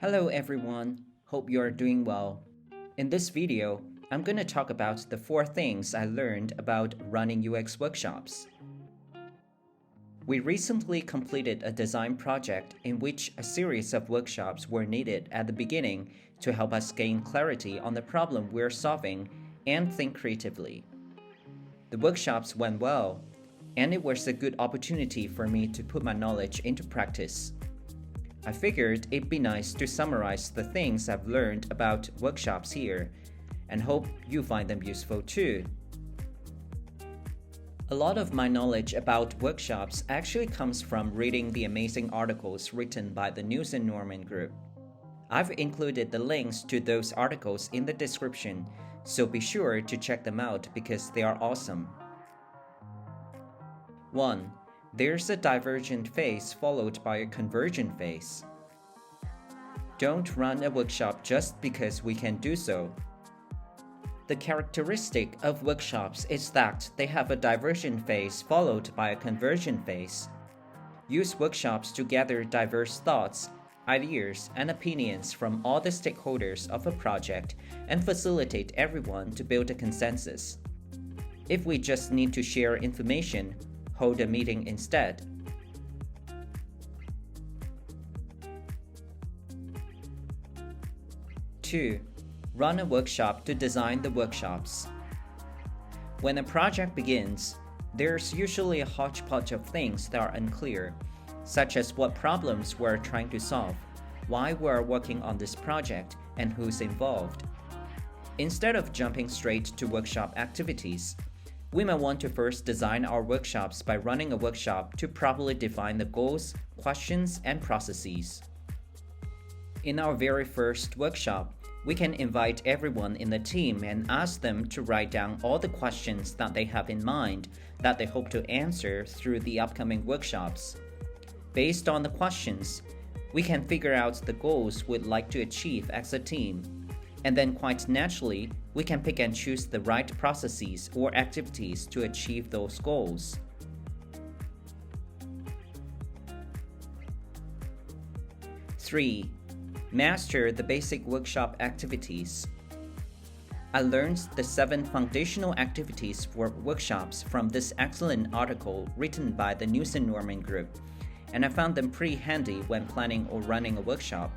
Hello everyone, hope you are doing well. In this video, I'm going to talk about the 4 things I learned about running UX workshops. We recently completed a design project in which a series of workshops were needed at the beginning to help us gain clarity on the problem we're solving and think creatively. The workshops went well, and it was a good opportunity for me to put my knowledge into practice. I figured it'd be nice to summarize the things I've learned about workshops here, and hope you find them useful too. A lot of my knowledge about workshops actually comes from reading the amazing articles written by the News and Norman group. I've included the links to those articles in the description, so be sure to check them out because they are awesome. 1. There's a divergent phase followed by a convergent phase. Don't run a workshop just because we can do so. The characteristic of workshops is that they have a divergent phase followed by a convergent phase. Use workshops to gather diverse thoughts, ideas, and opinions from all the stakeholders of a project and facilitate everyone to build a consensus. If we just need to share information, hold a meeting instead. 2. Run a workshop to design the workshops. When a project begins, there's usually a hodgepodge of things that are unclear, such as what problems we're trying to solve, why we're working on this project, and who's involved. Instead of jumping straight to workshop activities, we might want to first design our workshops by running a workshop to properly define the goals, questions, and processes. In our very first workshop, we can invite everyone in the team and ask them to write down all the questions that they have in mind that they hope to answer through the upcoming workshops. Based on the questions, we can figure out the goals we'd like to achieve as a team. And then quite naturally, we can pick and choose the right processes or activities to achieve those goals. 3. Master the basic workshop activities. I learned the 7 foundational activities for workshops from this excellent article written by the News and Norman group, and I found them pretty handy when planning or running a workshop.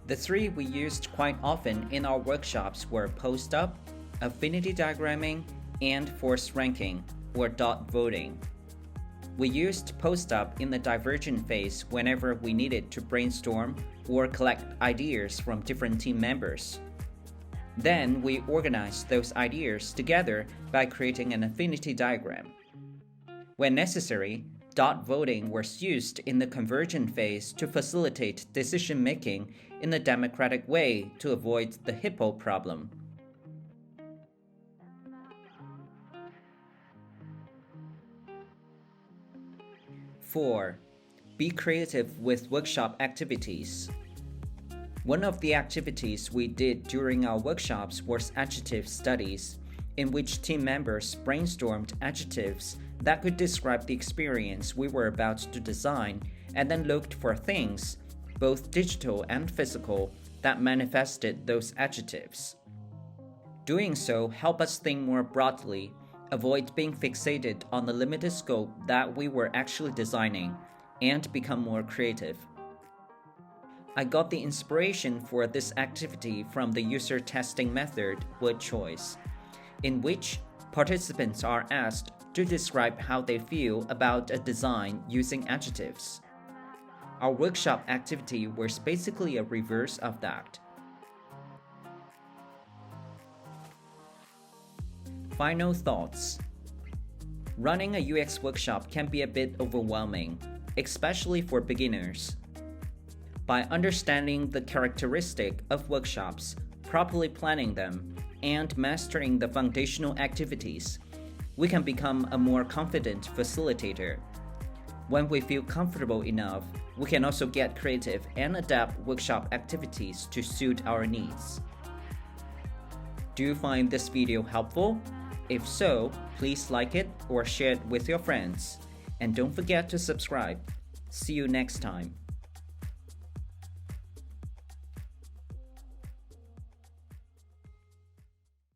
The 3 we used quite often in our workshops were post-up, affinity diagramming, and force ranking, or dot voting. We used post-up in the divergent phase whenever we needed to brainstorm or collect ideas from different team members. Then we organized those ideas together by creating an affinity diagram. When necessary, dot voting was used in the convergent phase to facilitate decision-making in a democratic way to avoid the hippo problem. 4. Be creative with workshop activities. One of the activities we did during our workshops was adjective studies, in which team members brainstormed adjectives that could describe the experience we were about to design, and then looked for things, both digital and physical, that manifested those adjectives. Doing so helped us think more broadly, avoid being fixated on the limited scope that we were actually designing, and become more creative. I got the inspiration for this activity from the user testing method word choice, in which participants are asked to describe how they feel about a design using adjectives. Our workshop activity was basically a reverse of that. Final thoughts. Running a UX workshop can be a bit overwhelming, especially for beginners. By understanding the characteristic of workshops, properly planning them, and mastering the foundational activities, we can become a more confident facilitator. When we feel comfortable enough, we can also get creative and adapt workshop activities to suit our needs. Do you find this video helpful? If so, please like it or share it with your friends. And don't forget to subscribe. See you next time.